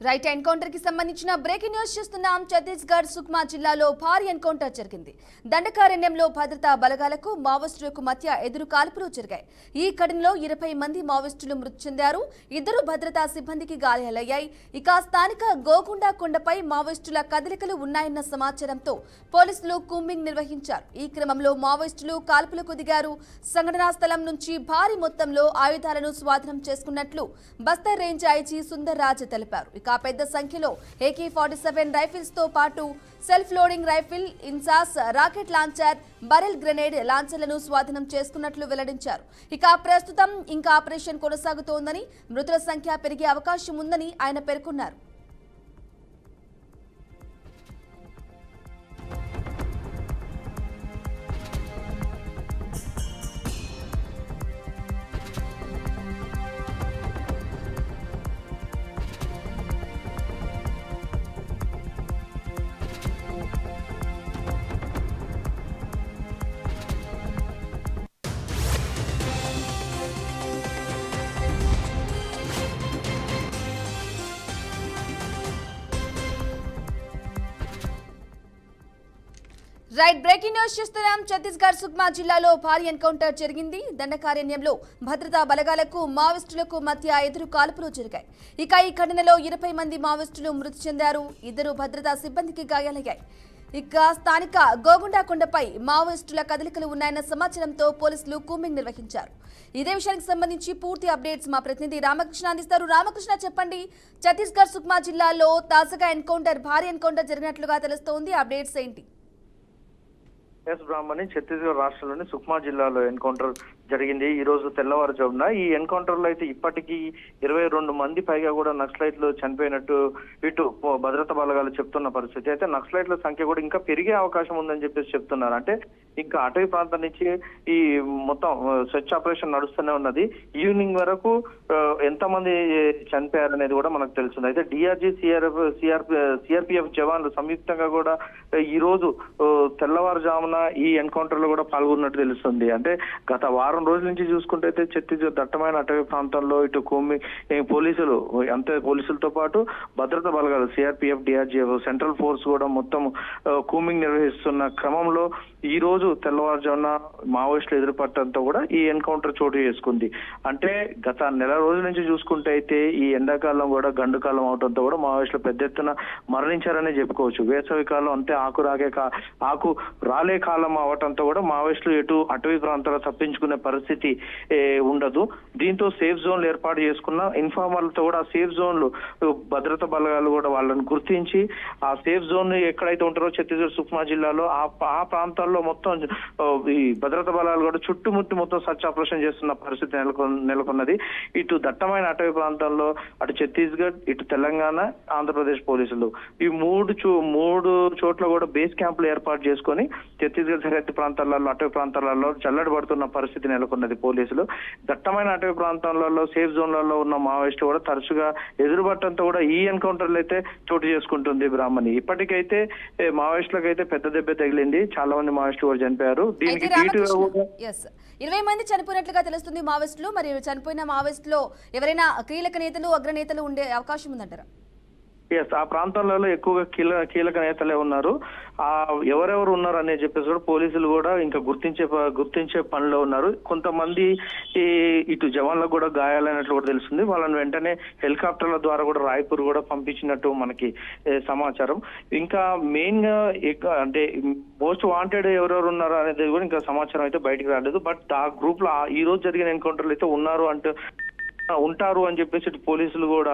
Right encounter కి సంబంధించిన breaking news చూస్తున్నాం. ఛత్తీస్గఢ్ సుక్మా జిల్లాలో భారీ ఎన్కౌంటర్ జరిగింది. దండకారణ్యంలో భద్రతా బలగాలకు మావోయిస్టులకు మధ్య ఎదురు కాల్పులు జరిగాయి. ఈ ఘటనలో 20 మంది మావోయిస్టులు మృతి చెందారు. 2 భద్రతా సిబ్బందికి గాయాలయ్యాయి. ఇక స్థానిక గోగుండా కొండపై మావోయిస్టుల కదలికలు ఉన్నాయన్న సమాచారంతో పోలీసులు కూంబింగ్ నిర్వహించారు. ఈ క్రమంలో మావోయిస్టులు కాల్పులకు దిగారు. సంఘటనా స్థలం నుంచి భారీ మొత్తంలో ఆయుధాలను స్వాధీనం చేసుకున్నట్లు బస్తర్ రేంజ్ ఐజీ సుందర్ రాజ్ తెలిపారు. ఇక పెద్ద సంఖ్యలో AK-47 రైఫిల్స్ తో పాటు self loading rifle, INSAS, rocket launcher, barrel grenade లాంచర్లను స్వాధీనం చేసుకున్నట్లు వెల్లడించారు. ఇక ప్రస్తుతం ఇంకా ఆపరేషన్ కొనసాగుతోందని, మృతుల సంఖ్య పెరిగే అవకాశం ఉందని ఆయన పేర్కొన్నారు. రైట్ బ్రేకింగ్ న్యూస్ చూస్తున్నాం. ఛత్తీస్గఢ్ సుక్మా జిల్లాలో భారీ ఎన్కౌంటర్ జరిగింది. దండకారణ్యంలో భద్రతా బలగాలకు మావోయిస్టులకు మధ్య ఎదురు కాల్పులు జరిగాయి. ఇక ఈ ఘటనలో 20 మంది మావోయిస్టులు మృతి చెందారు. 2 భద్రతా సిబ్బందికి గాయాలయ్యాయి. ఇక స్థానిక గోగుండా కొండపై మావోయిస్టుల కదలికలు ఉన్నాయన్న సమాచారంతో పోలీసులు కూంబింగ్ నిర్వహించారు. ఇదే విషయానికి సంబంధించి పూర్తి అప్డేట్స్ మా ప్రతినిధి రామకృష్ణ అందిస్తారు. రామకృష్ణ, చెప్పండి, ఛత్తీస్గఢ్ సుక్మా జిల్లాలో తాజాగా భారీ ఎన్కౌంటర్ జరిగినట్లుగా తెలుస్తోంది. అప్డేట్స్ ఏంటి? ఎస్ బ్రాహ్మణి, ఛత్తీస్గఢ్ రాష్ట్రంలోని సుక్మా జిల్లాలో ఎన్కౌంటర్ జరిగింది ఈ రోజు తెల్లవారుజామున. ఈ ఎన్కౌంటర్ లో అయితే ఇప్పటికీ 22 మంది పైగా కూడా నక్సలైట్లు చనిపోయినట్టు ఇటు భద్రతా బలగాలు చెప్తున్న పరిస్థితి. అయితే నక్సలైట్ల సంఖ్య కూడా ఇంకా పెరిగే అవకాశం ఉందని చెప్పేసి చెప్తున్నారు. అంటే ఇంకా అటవీ ప్రాంతం నుంచి ఈ మొత్తం సెర్చ్ ఆపరేషన్ నడుస్తూనే ఉన్నది. ఈవినింగ్ వరకు ఎంతమంది చనిపోయారనేది కూడా మనకు తెలుస్తుంది. అయితే DRG, CRPF జవాన్లు సంయుక్తంగా కూడా ఈ రోజు తెల్లవారుజామున ఈ ఎన్కౌంటర్ లో కూడా పాల్గొన్నట్టు తెలుస్తుంది. అంటే గత వారం రోజుల నుంచి చూసుకుంటే అయితే ఛత్తీస్గఢ్ దట్టమైన అటవీ ప్రాంతాల్లో ఇటు పోలీసులు పోలీసులతో పాటు భద్రతా బలగాలు CRPF, DRGF, సెంట్రల్ ఫోర్స్ కూడా మొత్తం కూంబింగ్ నిర్వహిస్తున్న క్రమంలో ఈ రోజు తెల్లవారుజామున మావోయిస్టులు ఎదురుపట్టడంతో కూడా ఈ ఎన్కౌంటర్ చోటు చేసుకుంది. అంటే గత నెల రోజుల నుంచి చూసుకుంటే అయితే ఈ ఎండాకాలం కూడా గండుకాలం అవడంతో కూడా మావోయిస్టులు పెద్ద ఎత్తున మరణించారనే చెప్పుకోవచ్చు. వేసవి కాలం అంతే ఆకు రాలే కాలం అవటంతో కూడా మావోయిస్టులు ఎటు అటవీ ప్రాంతాల్లో తప్పించుకునే పరిస్థితి ఉండదు. దీంతో సేఫ్ జోన్లు ఏర్పాటు చేసుకున్న ఇన్ఫార్మర్లతో కూడా ఆ సేఫ్ జోన్లు భద్రతా బలగాలు కూడా వాళ్ళని గుర్తించి ఆ సేఫ్ జోన్ ఎక్కడైతే ఉంటారో ఛత్తీస్గఢ్ సుక్మా జిల్లాలో ఆ ప్రాంతాల్లో మొత్తం ఈ భద్రతా బలాలు కూడా చుట్టుముట్టి మొత్తం సర్చ్ ఆపరేషన్ చేస్తున్న పరిస్థితి నెలకొన్నది. ఇటు దట్టమైన అటవీ ప్రాంతాల్లో అటు ఛత్తీస్గఢ్, ఇటు తెలంగాణ, ఆంధ్రప్రదేశ్ పోలీసులు ఈ మూడు చోట్ల కూడా బేస్ క్యాంపులు ఏర్పాటు చేసుకొని ఛత్తీస్గఢ్ సరిహద్దు ప్రాంతాలలో, అటవీ ప్రాంతాలలో చల్లడిపడుతున్న పరిస్థితి నెలకొన్నది. పోలీసులు దట్టమైన అటవీ ప్రాంతాలలో, సేఫ్ జోన్లలో ఉన్న మావోయిస్టులు కూడా తరచుగా ఎదురుపట్టడంతో కూడా ఈ ఎన్కౌంటర్లు అయితే చోటు చేసుకుంటుంది. బ్రాహ్మణి, ఇప్పటికైతే మావోయిస్టులకు అయితే పెద్ద దెబ్బ తగిలింది. చాలా మంది మావోయిస్టులు కూడా చనిపోయారు. దీనికి 20 మంది చనిపోయినట్లుగా తెలుస్తుంది మావోయిస్టులు. మరి చనిపోయిన మావోయిస్టులో ఎవరైనా కీలక నేతలు, అగ్రనేతలు ఉండే అవకాశం ఉందంటారా? ఆ ప్రాంతాలలో ఎక్కువగా కీలక నేతలే ఉన్నారు. ఎవరెవరు ఉన్నారు అని చెప్పేసి కూడా పోలీసులు కూడా ఇంకా గుర్తించే పనిలో ఉన్నారు. కొంతమంది ఇటు జవాన్లకు కూడా గాయాలైనట్లు కూడా తెలుస్తుంది. వాళ్ళని వెంటనే హెలికాప్టర్ల ద్వారా కూడా రాయ్పూర్ కూడా పంపించినట్టు మనకి సమాచారం. ఇంకా మెయిన్ గా అంటే మోస్ట్ వాంటెడ్ ఎవరెవరు ఉన్నారు అనేది కూడా ఇంకా సమాచారం అయితే బయటకు రాలేదు. బట్ ఆ గ్రూప్ లో ఈ రోజు జరిగిన ఎన్కౌంటర్లు అయితే ఉంటారు అని చెప్పేసి పోలీసులు కూడా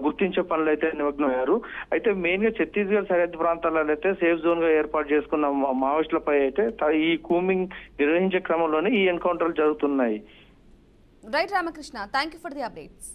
గుర్తించే పనులు అయితే నిమగ్నమయ్యారు. అయితే మెయిన్ గా ఛత్తీస్గఢ్ సరిహద్దు ప్రాంతాలలో అయితే సేఫ్ జోన్ గా ఏర్పాటు చేసుకున్న మావోయిస్టులపై అయితే ఈ కూంబింగ్ నిర్వహించే క్రమంలోనే ఈ ఎన్కౌంటర్లు జరుగుతున్నాయి. Right Ramakrishna, thank you for the updates.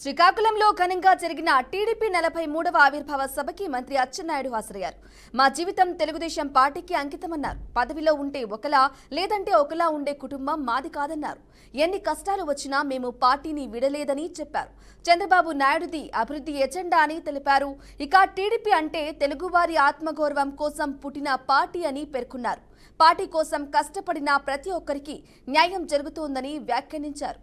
శ్రీకాకుళంలో ఘనంగా జరిగిన టీడీపీ 43వ ఆవిర్భావ సభకి మంత్రి అచ్చెన్నాయుడు హాజరయ్యారు. మా జీవితం తెలుగుదేశం పార్టీకి అంకితమన్నారు. పదవిలో ఉంటే ఒకలా లేదంటే ఒకలా ఉండే కుటుంబం మాది కాదన్నారు. ఎన్ని కష్టాలు వచ్చినా మేము పార్టీని విడలేదని చెప్పారు. చంద్రబాబు నాయుడుది అభివృద్ధి ఎజెండా అని తెలిపారు. ఇక టీడీపీ అంటే తెలుగువారి ఆత్మగౌరవం కోసం పుట్టిన పార్టీ అని పేర్కొన్నారు. పార్టీ కోసం కష్టపడిన ప్రతి ఒక్కరికి న్యాయం జరుగుతోందని వ్యాఖ్యానించారు.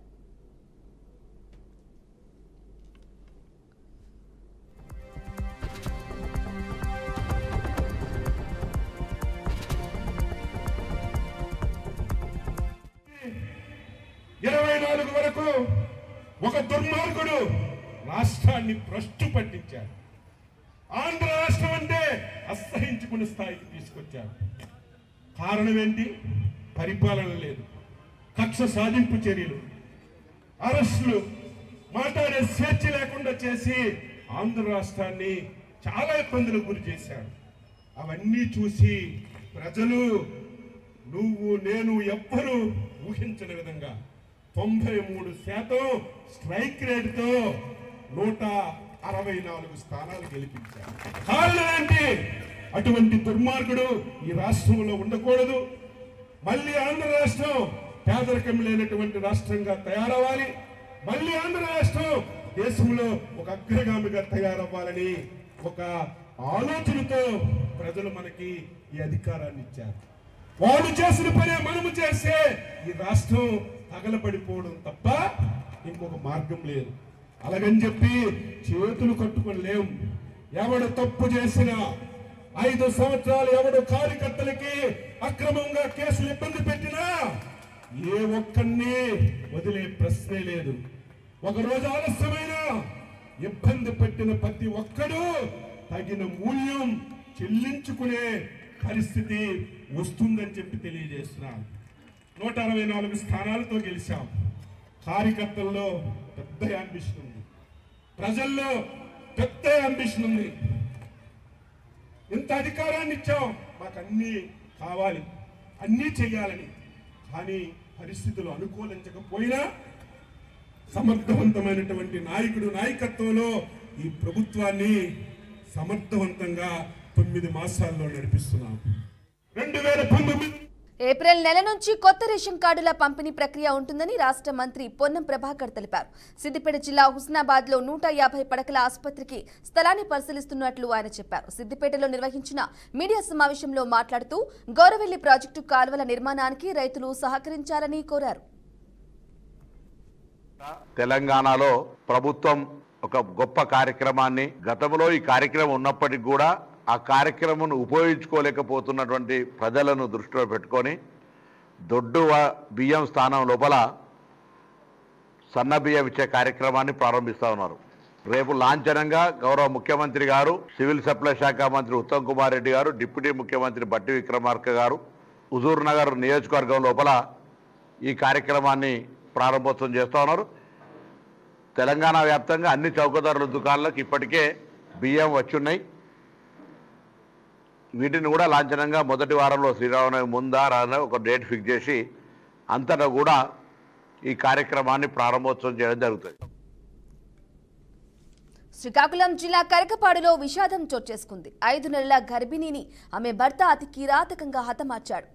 వరకు ఒక దుర్మార్గుడు రాష్ట్రాన్ని భ్రష్టు పట్టించాడు. ఆంధ్ర రాష్ట్రం అంటే అసహించుకునే స్థాయికి తీసుకొచ్చారు. కారణం ఏంటి? పరిపాలన లేదు, కక్ష సాధింపు చర్యలు, అరెస్టులు, మాట్లాడే స్వేచ్ఛ లేకుండా చేసి ఆంధ్ర రాష్ట్రాన్ని చాలా ఇబ్బందులకు గురి చేశారు. అవన్నీ చూసి ప్రజలు నువ్వు నేను ఎవ్వరూ ఊహించని విధంగా 93% స్ట్రైక్ రేటుతో 164 స్థానాలు గెలిపించారు. కారణం ఏంటి? అటువంటి దుర్మార్గుడు ఈ రాష్ట్రంలో ఉండకూడదు. మళ్ళీ ఆంధ్ర రాష్ట్రం పేదరికం లేనటువంటి రాష్ట్రంగా తయారవ్వాలి. మళ్ళీ ఆంధ్ర రాష్ట్రం దేశంలో ఒక అగ్రగామిగా తయారవ్వాలని ఒక ఆలోచనతో ప్రజలు మనకి ఈ అధికారాన్ని ఇచ్చారు. వాళ్ళు చేసిన పనే మనము చేస్తే ఈ రాష్ట్రం తగలబడిపోవడం తప్ప ఇంకొక మార్గం లేదు. అలాగని చెప్పి చేతులు కట్టుకొని లేవు. ఎవడు తప్పు చేసినా 5 సంవత్సరాలు ఎవడు కార్యకర్తలకి అక్రమంగా కేసులు ఇబ్బంది పెట్టినా ఏ ఒక్కరిని వదిలే ప్రశ్నే లేదు. ఒకరోజు ఆలస్యమైన ఇబ్బంది పెట్టిన ప్రతి ఒక్కడు తగిన మూల్యం చెల్లించుకునే పరిస్థితి వస్తుందని చెప్పి తెలియజేస్తున్నాను. 164 స్థానాలతో గెలిచాం. కార్యకర్తల్లో పెద్ద యాంబిషన్ ఉంది, ప్రజల్లో పెద్ద యాంబిషన్ ఉంది. ఇంత అధికారాన్ని ఇచ్చాం, మాకు అన్నీ కావాలి, అన్నీ చేయాలని. కానీ పరిస్థితులు అనుకూలించకపోయినా సమర్థవంతమైనటువంటి నాయకుడు నాయకత్వంలో ఈ ప్రభుత్వాన్ని సమర్థవంతంగా 9 మాసాల్లో నడిపిస్తున్నాం. 2019 ఏప్రిల్ నెల నుంచి కొత్త రేషన్ కార్డుల పంపిణీ ప్రక్రియ ఉంటుందని రాష్ట్ర మంత్రి పొన్నం ప్రభాకర్ తెలిపారు. సిద్దిపేట జిల్లా హుస్నాబాద్ లో 150 పడకల ఆసుపత్రికి స్థలాన్ని పరిశీలిస్తున్నట్లు ఆయన చెప్పారు. సిద్దిపేటలో నిర్వహించిన మీడియా సమావేశంలో మాట్లాడుతూ గౌరవెల్లి ప్రాజెక్టు కాల్వల నిర్మాణానికి రైతులు సహకరించాలని కోరారు. తెలంగాణలో ప్రభుత్వం ఒక గొప్ప కార్యక్రమాన్ని, గతంలో ఈ కార్యక్రమం ఉన్నప్పటికీ కూడా ఆ కార్యక్రమం ఉపయోగించుకోలేకపోతున్నటువంటి ప్రజలను దృష్టిలో పెట్టుకొని దొడ్డు బియ్యం స్థానం లోపల సన్న బియ్యం ఇచ్చే కార్యక్రమాన్ని ప్రారంభిస్తూ ఉన్నారు. రేపు లాంఛనంగా గౌరవ ముఖ్యమంత్రి గారు, సివిల్ సప్లై శాఖ మంత్రి ఉత్తమ్ కుమార్ రెడ్డి గారు, డిప్యూటీ ముఖ్యమంత్రి బట్టి విక్రమార్క గారు హుజూర్ నగర్ నియోజకవర్గం లోపల ఈ కార్యక్రమాన్ని ప్రారంభోత్సవం చేస్తూ ఉన్నారు. తెలంగాణ వ్యాప్తంగా అన్ని చౌకధరల దుకాణాలకు ఇప్పటికే బియ్యం వచ్చున్నాయి. వీటిని కూడా లాంఛనంగా మొదటి వారంలో శ్రీరామనవమి ముందా రానా ఒక డేట్ ఫిక్స్ చేసి అంతటా కూడా ఈ కార్యక్రమాన్ని ప్రారంభోత్సవం చేయడం జరుగుతుంది. శ్రీకాకుళం జిల్లా కరకపాడులో విషాదం చోటు చేసుకుంది. 5 నెలల గర్భిణిని ఆమె భర్త అతి కిరాతకంగా హతమార్చాడు.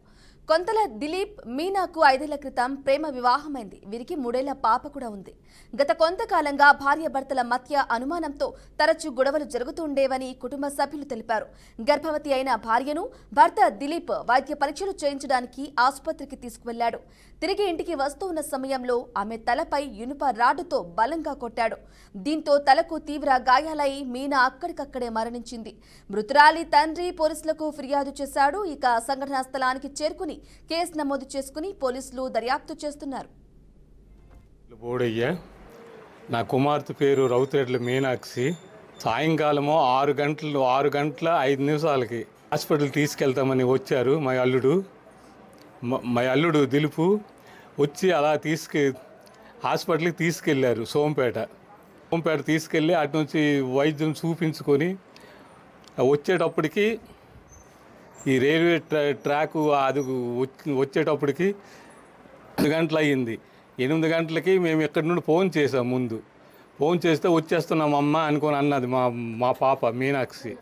కొంతల దిలీప్ మీనాకు 5 ఏళ్ల క్రితం ప్రేమ వివాహమైంది. వీరికి 3 ఏళ్ల పాప కూడా ఉంది. గత కొంతకాలంగా భార్యాభర్తల మధ్య అనుమానంతో తరచూ గొడవలు జరుగుతుండేవని కుటుంబ సభ్యులు తెలిపారు. గర్భవతి అయిన భార్యను భర్త దిలీప్ వైద్య పరీక్షలు చేయించడానికి ఆసుపత్రికి తీసుకువెళ్లాడు. తిరిగి ఇంటికి వస్తూ ఉన్న సమయంలో ఆమె తలపై ఇనుప రాడ్డుతో బలంగా కొట్టాడు. దీంతో తలకు తీవ్ర గాయాలై మీనా అక్కడికక్కడే మరణించింది. మృతురాలి తండ్రి పోలీసులకు ఫిర్యాదు చేశాడు. ఇక సంఘటనా స్థలానికి చేరుకుని కేసు నమోదు చేసుకుని పోలీసులు దర్యాప్తు చేస్తున్నారు. నా కుమార్తె పేరు రౌతేడ్ల మీనాక్షి. సాయంకాలము 6 గంటల 5 నిమిషాలకి హాస్పిటల్ తీసుకెళ్తామని వచ్చారు మా అల్లుడు దిలుపు. వచ్చి అలా హాస్పిటల్కి తీసుకెళ్లారు. సోంపేట తీసుకెళ్ళి అటు నుంచి వైద్యం చూపించుకొని వచ్చేటప్పటికి ఈ రైల్వే ట్రాకు అది వచ్చేటప్పటికి 8 గంటలు అయ్యింది. 8 గంటలకి మేము ఎక్కడి నుండి ఫోన్ చేసాం. ముందు ఫోన్ చేస్తే వచ్చేస్తున్నాం అమ్మ అనుకొని అన్నది మా పాప మీనాక్షి.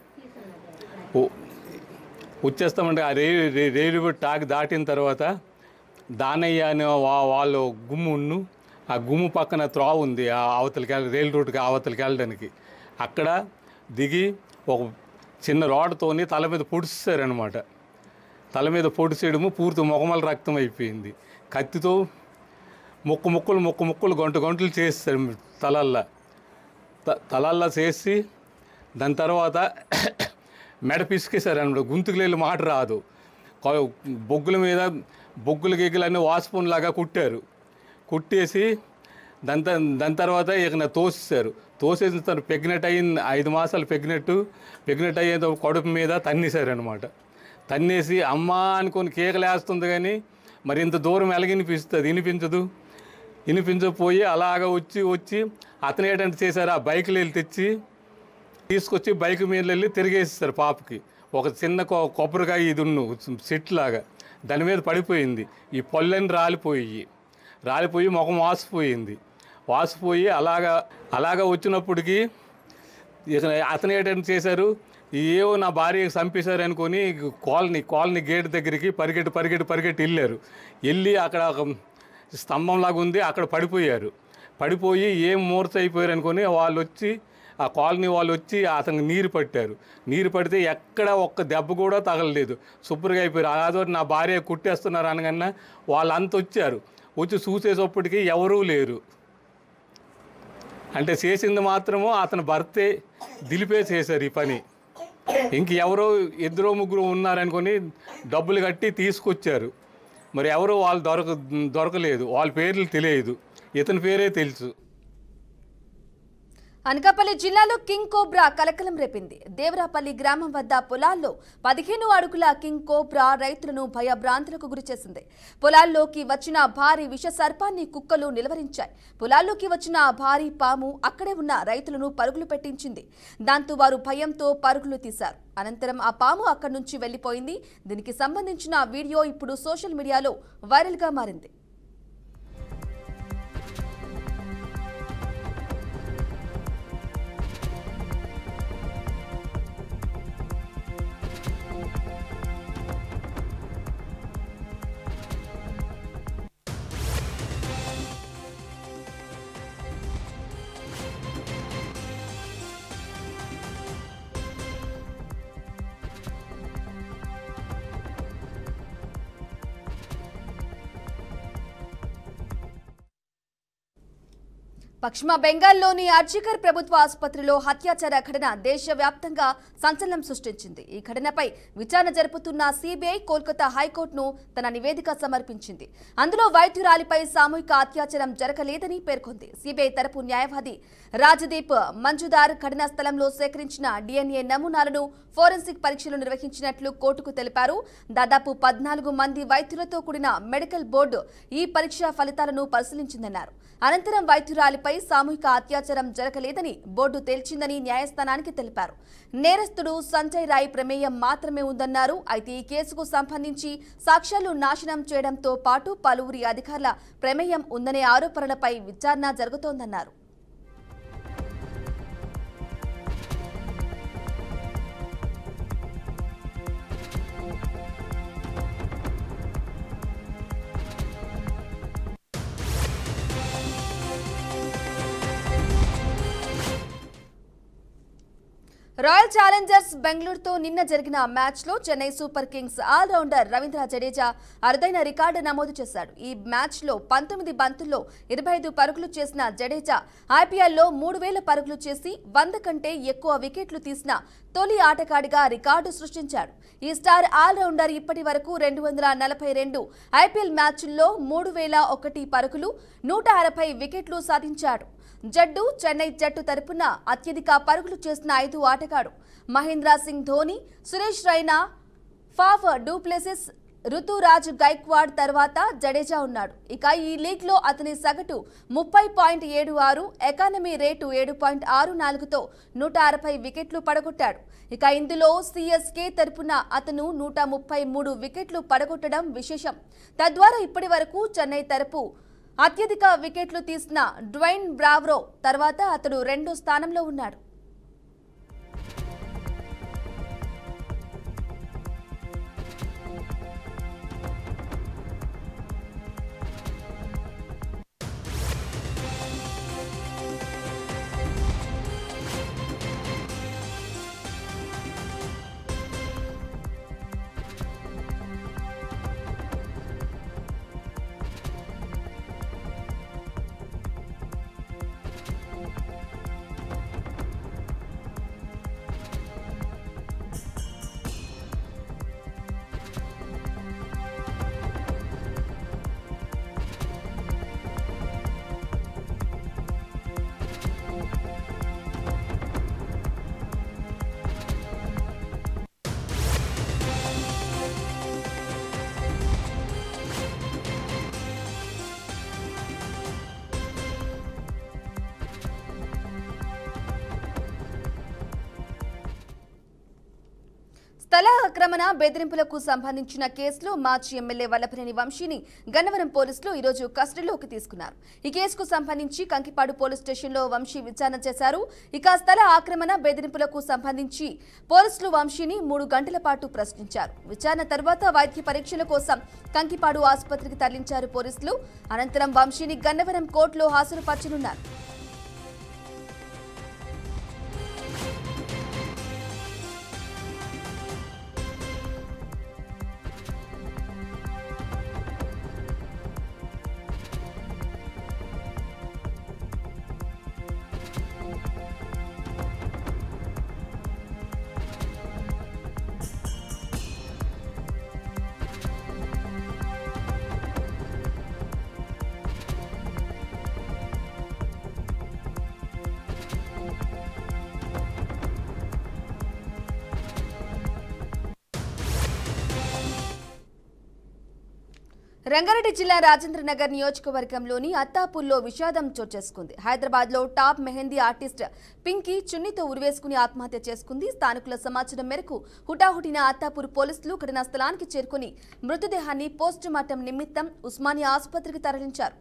వచ్చేస్తామంటే ఆ రైలు టాక్ దాటిన తర్వాత దానయ్య అనే వాళ్ళు గుమ్మును, ఆ గుమ్ము పక్కన త్రోవ ఉంది ఆ అవతలికి రైలు రూట్కి అవతలికి వెళ్ళడానికి. అక్కడ దిగి ఒక చిన్న రాడ్తోని తల మీద పొడిచారనమాట. తల మీద పొడిచేయడము పూర్తి మొగమల రక్తం అయిపోయింది. కత్తితో ముక్కలు గంటలు చేస్తారు తలల్లా చేసి దాని తర్వాత మెడ పిసికేశారనమాట. గుంతుకు వెళ్ళి మాట రాదు. బొగ్గుల మీద బొగ్గుల గిగ్గులన్నీ వాసుపునిలాగా కుట్టారు. కుట్టేసి దాని తర్వాత ఇక తోసేశారు. తోసేసిన తను ప్రెగ్నెంట్ అయింది, 5 మాసాలు ప్రెగ్నెంట్ అయ్యేది కడుపు మీద తన్నేశారనమాట. తన్నేసి అమ్మ అనుకొని కేకలేస్తుంది, కానీ మరి ఇంత దూరం ఎలాగనిపిస్తుంది? వినిపించకపోయి అలాగ వచ్చి అతను ఏంటంటే చేశారు, ఆ బైక్లు వెళ్ళి తీసుకొచ్చి బైక్ మీద వెళ్ళి తిరిగేసేస్తారు పాపకి. ఒక చిన్న కొబ్బరికాయ ఇది సెట్ లాగా దాని మీద పడిపోయింది. ఈ పళ్ళని రాలిపోయి ముఖం వాసిపోయి అలాగా వచ్చినప్పటికీ ఇక అతను ఏంటంటే చేశారు, ఏవో నా భార్య చంపేశారు అనుకొని కాలనీ గేట్ దగ్గరికి పరిగెట్టి వెళ్ళి అక్కడ ఒక స్తంభంలాగా ఉంది, అక్కడ పడిపోయి ఏం మూర్ఛ అయిపోయారు అనుకొని ఆ కాలనీ వాళ్ళు వచ్చి అతనికి నీరు పడితే ఎక్కడ ఒక్క దెబ్బ కూడా తగలలేదు, శుభ్రంగా అయిపోయారు. అదో నా భార్య కుట్టేస్తున్నారు అనగానే వాళ్ళంతా వచ్చి చూసేటప్పటికి ఎవరూ లేరు. అంటే చేసింది మాత్రము అతని భర్తే దిలిపే చేశారు ఈ పని. ఎవరో 2-3 ఉన్నారనుకొని డబ్బులు కట్టి తీసుకొచ్చారు. మరి ఎవరో వాళ్ళు దొరకలేదు, వాళ్ళ పేర్లు తెలియదు, ఇతని పేరే తెలుసు. అనకాపల్లి జిల్లాలో కింగ్ కోబ్రా కలకలం రేపింది. దేవరాపల్లి గ్రామం వద్ద పొలాల్లో 15 అడుగుల కింగ్ కోబ్రా రైతులను భయభ్రాంతులకు గురిచేసింది. పొలాల్లోకి వచ్చిన భారీ విష సర్పాన్ని కుక్కలు నిలువరించాయి. పొలాల్లోకి వచ్చిన భారీ పాము అక్కడే ఉన్న రైతులను పరుగులు పెట్టించింది. దాంతో వారు భయంతో పరుగులు తీశారు. అనంతరం ఆ పాము అక్కడి నుంచి వెళ్లిపోయింది. దీనికి సంబంధించిన వీడియో ఇప్పుడు సోషల్ మీడియాలో వైరల్గా మారింది. పశ్చిమ బెంగాల్లోని అర్జికర్ ప్రభుత్వ ఆసుపత్రిలో హత్యాచార ఘటన దేశవ్యాప్తంగా సంచలనం సృష్టించింది. ఈ ఘటనపై విచారణ జరుపుతున్న సిబిఐ కోల్కతా హైకోర్టును తన నివేదిక సమర్పించింది. అందులో వైద్యురాలిపై సామూహిక అత్యాచారం జరగలేదని పేర్కొంది. సిబిఐ తరపు న్యాయవాది రాజదీప్ మంజుదార్ ఘటనా స్థలంలో సేకరించిన డిఎన్ఏ నమూనాలను ఫోరెన్సిక్ పరీక్షలు నిర్వహించినట్లు కోర్టుకు తెలిపారు. దాదాపు 14 మంది వైద్యులతో కూడిన మెడికల్ బోర్డు ఈ పరీక్ష ఫలితాలను పరిశీలించిందన్నారు. అనంతరం వైద్యురాలిపై సామూహిక అత్యాచారం జరగలేదని బోర్డు తేల్చిందని న్యాయస్థానానికి తెలిపారు. నేరస్తుడు సంజయ్ రాయ్ ప్రమేయం మాత్రమే ఉందన్నారు. అయితే ఈ కేసుకు సంబంధించి సాక్ష్యాలు నాశనం చేయడంతో పాటు పలువురి అధికారుల ప్రమేయం ఉందనే ఆరోపణలపై విచారణ జరుగుతోందన్నారు. రాయల్ ఛాలెంజర్స్ బెంగళూరుతో నిన్న జరిగిన మ్యాచ్లో Chennai Super Kings all rounder Ravindra Jadeja అరుదైన రికార్డు నమోదు చేశాడు. ఈ మ్యాచ్లో 19 బంతుల్లో 25 పరుగులు చేసిన జడేజా ఐపీఎల్లో 3000 పరుగులు చేసి 100 కంటే ఎక్కువ వికెట్లు తీసిన తొలి ఆటగాడిగా రికార్డు సృష్టించాడు. ఈ స్టార్ ఆల్రౌండర్ ఇప్పటి వరకు 242 ఐపీఎల్ మ్యాచ్ల్లో 3001 పరుగులు 160 వికెట్లు సాధించాడు. చెన్నై జట్టు తరపున అత్యధిక పరుగులు చేసిన 5 ఆటగాడు. మహేంద్ర సింగ్ ధోని, సురేష్ రైనా, ఫాఫ్ డూప్లెసిస్, రుతురాజ్ గైక్వాడ్ తర్వాత జడేజా ఉన్నాడు. ఇక ఈ లీగ్లో అతని సగటు 30.76, ఎకానమీ రేటు 7.64తో 160 వికెట్లు పడగొట్టాడు. ఇక ఇందులో సిఎస్కే తరపున అతను 133 వికెట్లు పడగొట్టడం విశేషం. తద్వారా ఇప్పటి వరకు చెన్నై తరపు అత్యధిక వికెట్లు తీసిన డ్వైన్ బ్రావో తర్వాత అతడు 2వ స్థానంలో ఉన్నాడు. స్థల ఆక్రమణ బెదిరింపులకు సంబంధించిన కేసులో మాజీ ఎమ్మెల్యే వల్లభనేని వంశీని గన్నవరం పోలీసులు ఈరోజు కస్టడీలోకి తీసుకున్నారు. ఈ కేసుకు సంబంధించి కంకిపాడు పోలీస్ స్టేషన్లో వంశీ విచారణ చేశారు. ఇక స్థల ఆక్రమణ బెదిరింపులకు సంబంధించి పోలీసులు వంశీని 3 గంటల పాటు ప్రశ్నించారు. విచారణ తర్వాత వైద్య పరీక్షల కోసం కంకిపాడు ఆసుపత్రికి తరలించారు పోలీసులు. అనంతరం వంశీని గన్నవరం కోర్టులో హాజరుపరచనున్నారు. రంగారెడ్డి జిల్లా రాజేంద్రనగర్ నియోజకవర్గంలోని అత్తాపూర్లో విషాదం చోటు చేసుకుంది. హైదరాబాద్లో టాప్ మెహందీ ఆర్టిస్ట్ పింకీ చున్నీతో ఉరివేసుకుని ఆత్మహత్య చేసుకుంది. స్థానికుల సమాచారం మేరకు హుటాహుటిన అత్తాపూర్ పోలీసులు ఘటనా స్థలానికి చేరుకుని మృతదేహాన్ని పోస్టుమార్టం నిమిత్తం ఉస్మానియా ఆసుపత్రికి తరలించారు.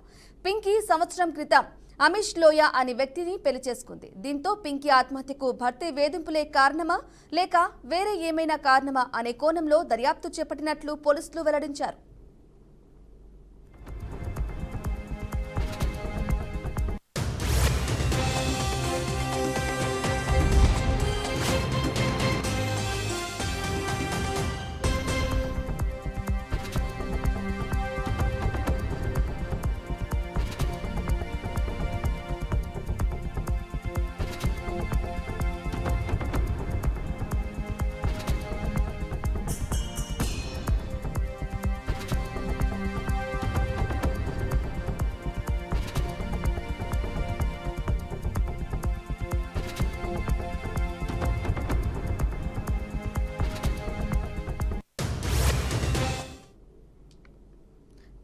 పింకీ సంవత్సరం క్రితం అమిష్ లోయ అనే వ్యక్తిని పెళ్లి చేసుకుంది. దీంతో పింకీ ఆత్మహత్యకు భర్తే వేధింపులే కారణమా లేక వేరే ఏమైనా కారణమా అనే కోణంలో దర్యాప్తు చేపట్టినట్లు పోలీసులు వెల్లడించారు.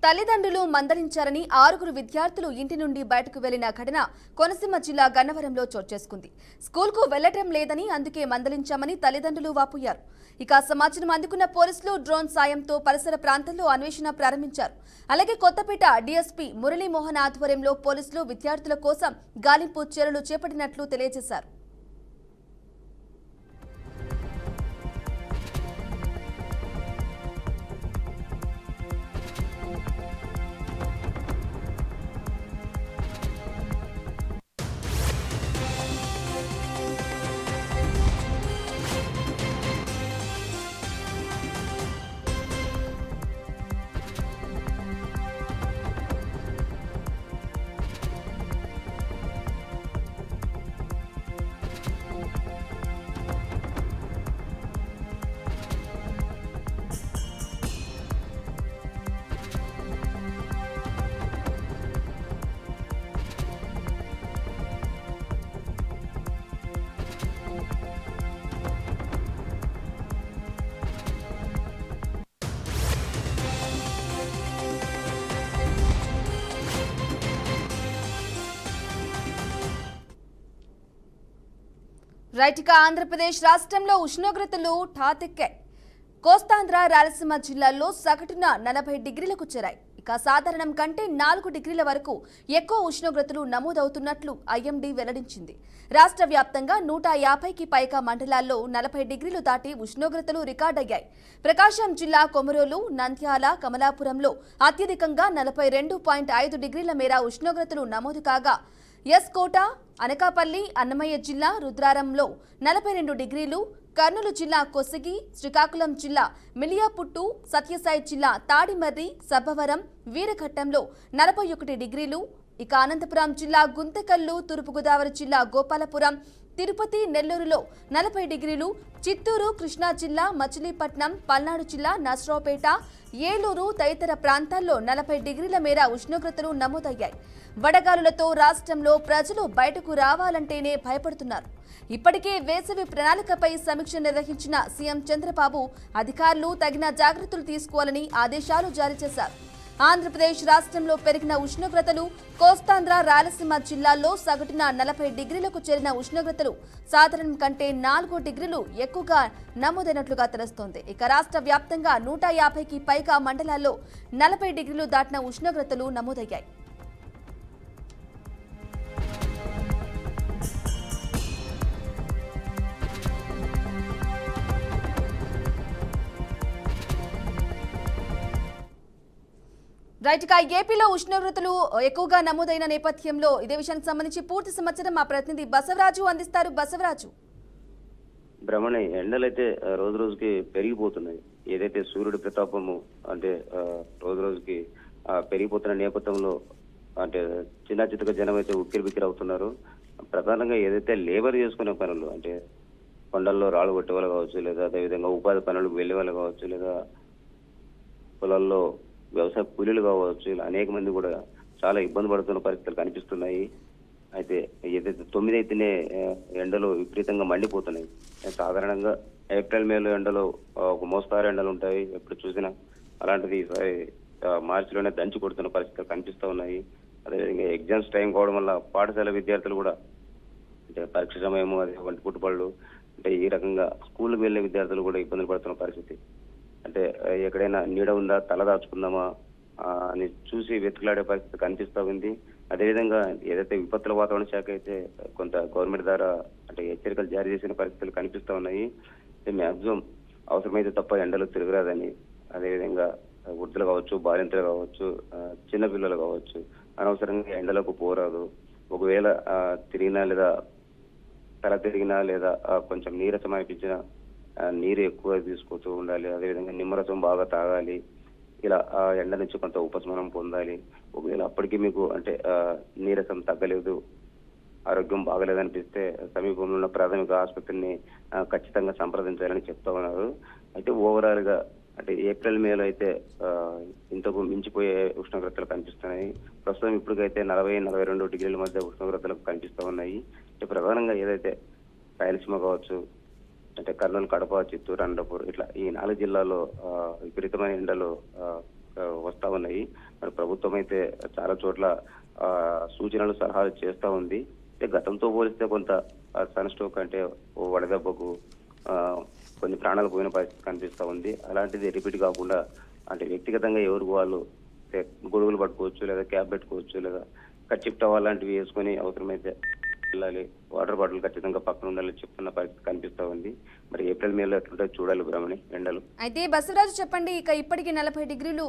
తల్లిదండ్రులు మందలించారని 6 విద్యార్థులు ఇంటి నుండి బయటకు వెళ్లిన ఘటన కోనసీమ జిల్లా గన్నవరంలో చోటు చేసుకుంది. స్కూల్కు వెళ్లటం లేదని అందుకే మందలించామని తల్లిదండ్రులు వాపోయారు. ఇక సమాచారం అందుకున్న పోలీసులు డ్రోన్ సాయంతో పరిసర ప్రాంతాల్లో అన్వేషణ ప్రారంభించారు. అలాగే కొత్తపేట డీఎస్పీ మురళీమోహన్ ఆధ్వర్యంలో పోలీసులు విద్యార్థుల కోసం గాలింపు చర్యలు చేపట్టినట్లు తెలియజేశారు. రైట్ ఆంధ్రప్రదేశ్ రాష్ట్రంలో ఉష్ణోగ్రతలు ఠాతెక్కాయి. కోస్తాంధ్ర రాయలసీమ జిల్లాల్లో సగటున 40 డిగ్రీలకు చేరాయి. ఇక సాధారణం కంటే 4 డిగ్రీల వరకు ఎక్కువ ఉష్ణోగ్రతలు నమోదవుతున్నట్లు ఐఎండీ వెల్లడించింది. రాష్ట్ర వ్యాప్తంగా 150కి పైగా మండలాల్లో 40 డిగ్రీలు దాటి ఉష్ణోగ్రతలు రికార్డయ్యాయి. ప్రకాశం జిల్లా కొమరోలు, నంద్యాల, కమలాపురంలో అత్యధికంగా 42.5 డిగ్రీల మేర ఉష్ణోగ్రతలు నమోదు కాగా ఎస్కోట, అనకాపల్లి, అన్నమయ్య జిల్లా రుద్రారంలో 42 డిగ్రీలు, కర్నూలు జిల్లా కొసిగి, శ్రీకాకుళం జిల్లా మిలియాపుట్టు, సత్యసాయి జిల్లా తాడిమర్రి, సబ్బవరం, వీరఘట్టంలో 41 డిగ్రీలు, ఇక అనంతపురం జిల్లా గుంతకల్లు, తూర్పుగోదావరి జిల్లా గోపాలపురం, తిరుపతి, నెల్లూరులో 40 డిగ్రీలు, చిత్తూరు, కృష్ణా జిల్లా మచిలీపట్నం, పల్నాడు జిల్లా నర్సరావుపేట, ఏలూరు తదితర ప్రాంతాల్లో 40 డిగ్రీల మేర ఉష్ణోగ్రతలు నమోదయ్యాయి. వడగాలులతో రాష్ట్రంలో ప్రజలు బయటకు రావాలంటేనే భయపడుతున్నారు. ఇప్పటికే వేసవి ప్రణాళికపై సమీక్ష నిర్వహించిన సీఎం చంద్రబాబు అధికారులు తగిన జాగ్రత్తలు తీసుకోవాలని ఆదేశాలు జారీ చేశారు. ఆంధ్రప్రదేశ్ రాష్ట్రంలో పెరిగిన ఉష్ణోగ్రతలు కోస్తాంధ్ర, రాయలసీమ జిల్లాల్లో సగటున 40 డిగ్రీలకు చేరిన ఉష్ణోగ్రతలు సాధారణం కంటే 4 డిగ్రీలు ఎక్కువగా నమోదైనట్లుగా తెలుస్తోంది. ఇక రాష్ట్ర వ్యాప్తంగా 150కి పైగా మండలాల్లో 40 డిగ్రీలు దాటిన ఉష్ణోగ్రతలు నమోదయ్యాయి. రైట్, ఇక ఏపీలో ఉష్ణోగ్రతలు ఎక్కువగా నమోదైన నేపథ్యంలో ఇదే విషయానికి సంబంధించి పూర్తి సమాచారం మా ప్రతినిధి బసవరాజు అందిస్తారు. బసవరాజు, భ్రమణ ఎండలైతే రోజు రోజుకి పెరిగిపోతున్నాయి. ఏదైతే సూర్యుడి ప్రతాపము అంటే రోజు రోజుకి పెరిగిపోతున్న నేపథ్యంలో అంటే చిన్న చితక జనం అయితే ఉక్కిరి అవుతున్నారు. ప్రధానంగా ఏదైతే లేబర్ చేసుకునే పనులు అంటే కొండల్లో రాళ్ళు కొట్టే వాళ్ళు కావచ్చు, లేదా అదేవిధంగా ఉపాధి పనులకు వెళ్లే వాళ్ళు కావచ్చు, లేదా పొలాల్లో వ్యవసాయ కూలీలు కావచ్చు, ఇలా అనేక మంది కూడా చాలా ఇబ్బంది పడుతున్న పరిస్థితులు కనిపిస్తున్నాయి. అయితే ఏదైతే 9 అయితేనే ఎండలు విపరీతంగా మండిపోతున్నాయి. సాధారణంగా ఏప్రిల్, మేలో ఎండలు ఒక మోస్తారు ఎండలు ఉంటాయి ఎప్పుడు చూసినా. అలాంటిది మార్చిలోనే దంచి కొడుతున్న పరిస్థితులు కనిపిస్తూ ఉన్నాయి. అదేవిధంగా ఎగ్జామ్స్ టైం కావడం వల్ల పాఠశాల విద్యార్థులు కూడా అంటే పరీక్ష సమయము అదే వంటి పుట్టుబడులు అంటే ఈ రకంగా స్కూల్కి వెళ్లే విద్యార్థులు కూడా ఇబ్బందులు పడుతున్న పరిస్థితి. అంటే ఎక్కడైనా నీడ ఉందా, తల దాచుకుందామా అని చూసి వెతుకులాడే పరిస్థితి కనిపిస్తూ ఉంది. అదేవిధంగా ఏదైతే విపత్తుల వాతావరణ శాఖ అయితే కొంత గవర్నమెంట్ ద్వారా అంటే హెచ్చరికలు జారీ చేసిన పరిస్థితులు కనిపిస్తూ ఉన్నాయి. మ్యాక్సిమం అవసరమైతే తప్ప ఎండలు తిరగరాదని, అదేవిధంగా వృద్ధులు కావచ్చు, బాలింతలు కావచ్చు, చిన్నపిల్లలు కావచ్చు అనవసరంగా ఎండలకు పోరాదు. ఒకవేళ తిరిగినా లేదా తల తిరిగినా లేదా కొంచెం నీరసం అనిపించినా నీరు ఎక్కువ తీసుకుంటూ ఉండాలి. అదేవిధంగా నిమ్మరసం బాగా తాగాలి. ఇలా ఎండ నుంచి కొంత ఉపశమనం పొందాలి. ఒకవేళ అప్పటికి మీకు అంటే నీరసం తగ్గలేదు, ఆరోగ్యం బాగలేదనిపిస్తే సమీపంలో ఉన్న ప్రాథమిక ఆసుపత్రిని ఖచ్చితంగా సంప్రదించాలని చెప్తా ఉన్నారు. అయితే ఓవరాల్ గా అంటే ఏప్రిల్, మేలో అయితే ఇంతకు మించిపోయే ఉష్ణోగ్రతలు కనిపిస్తున్నాయి. ప్రస్తుతం ఇప్పటికైతే 40-42 డిగ్రీల మధ్య ఉష్ణోగ్రతలు కనిపిస్తూ ఉన్నాయి. అంటే ప్రధానంగా ఏదైతే రాయలసీమ కావచ్చు, అంటే కర్నూలు, కడప, చిత్తూరు, అనంతపూర్ ఇట్లా ఈ 4 జిల్లాల్లో విపరీతమైన ఎండలు వస్తా ఉన్నాయి. మరి ప్రభుత్వం అయితే చాలా చోట్ల సూచనలు, సలహాలు చేస్తూ ఉంది. అంటే గతంతో పోలిస్తే కొంత సన్ స్ట్రోక్ అంటే వడదెబ్బకు కొన్ని ప్రాణాలు పోయిన పరిస్థితి కనిపిస్తూ ఉంది. అలాంటిది రిపీట్ కాకుండా అంటే వ్యక్తిగతంగా ఎవరికి వాళ్ళు గొడుగులు పట్టుకోవచ్చు, లేదా క్యాబ్ పెట్టుకోవచ్చు, లేదా కర్చీఫ్ టవల్ లాంటివి వేసుకొని అవసరమైతే వెళ్ళాలి. వాటర్ బాటిల్ ఖచ్చితంగా పక్కన ఉండాలని చెప్తున్న పరిస్థితి కనిపిస్తా ఉంది. మరి ఏప్రిల్, మేలో ఎట్లుంటే చూడాలి బ్రహ్మణి ఎండలు. అయితే బసవరాజు చెప్పండి, ఇక ఇప్పటికీ 40 డిగ్రీలు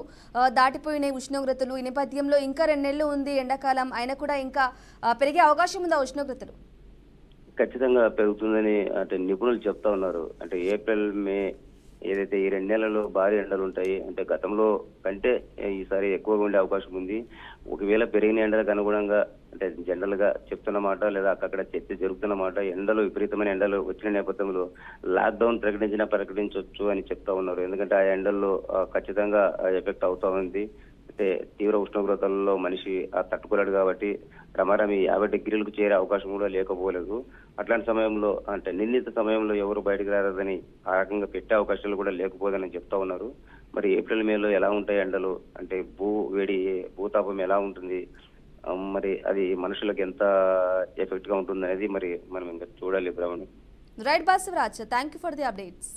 దాటిపోయినాయి ఉష్ణోగ్రతలు. ఈ నేపథ్యంలో ఇంకా 2 నెలలు ఉంది ఎండాకాలం, అయినా కూడా ఇంకా పెరిగే అవకాశం ఉందా ఉష్ణోగ్రతలు? ఖచ్చితంగా పెరుగుతుందని అంటే నిపుణులు చెప్తా ఉన్నారు. అంటే ఏప్రిల్, మే ఏదైతే ఈ 2 నెలల్లో భారీ ఎండలు ఉంటాయి. అంటే గతంలో కంటే ఈసారి ఎక్కువగా ఉండే అవకాశం ఉంది. ఒకవేళ పెరిగిన ఎండలకు అనుగుణంగా అంటే జనరల్ గా చెప్తున్న మాట లేదా అక్కడ చర్చ జరుగుతున్న మాట, ఎండలు విపరీతమైన ఎండలు వచ్చిన నేపథ్యంలో లాక్డౌన్ ప్రకటించవచ్చు అని చెప్తా ఉన్నారు. ఎందుకంటే ఆ ఎండల్లో ఖచ్చితంగా ఎఫెక్ట్ అవుతా ఉంది. అంటే తీవ్ర ఉష్ణోగ్రతల్లో మనిషి తట్టుకోలేడు కాబట్టి రమారమి 50 డిగ్రీలకు చేరే అవకాశం కూడా లేకపోలేదు. అట్లాంటి సమయంలో అంటే నిర్ణీత సమయంలో ఎవరు బయటకు రాదని ఆ రకంగా పెట్టే అవకాశాలు కూడా లేకపోదని చెప్తా ఉన్నారు. మరి ఏప్రిల్, మేలో ఎలా ఉంటాయి ఎండలు, అంటే భూతాపం ఎలా ఉంటుంది, మరి అది మనుషులకు ఎంత ఎఫెక్ట్ గా ఉంటుంది అనేది మరి మనం ఇంకా చూడాలి Brahmani. Right Basavaraj, thank you for the updates.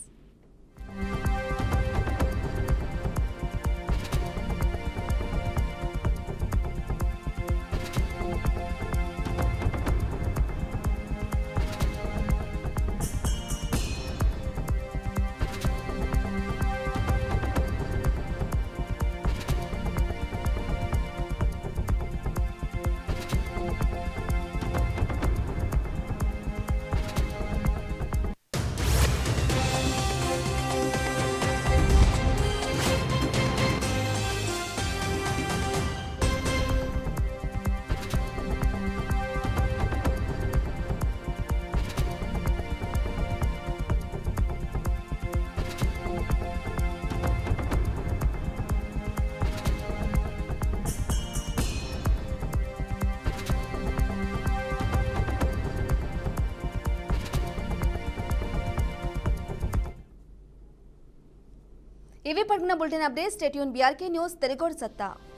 ఇవి పట్టిన bulletin updates. Stay tune BRK news Telugu సత్తా.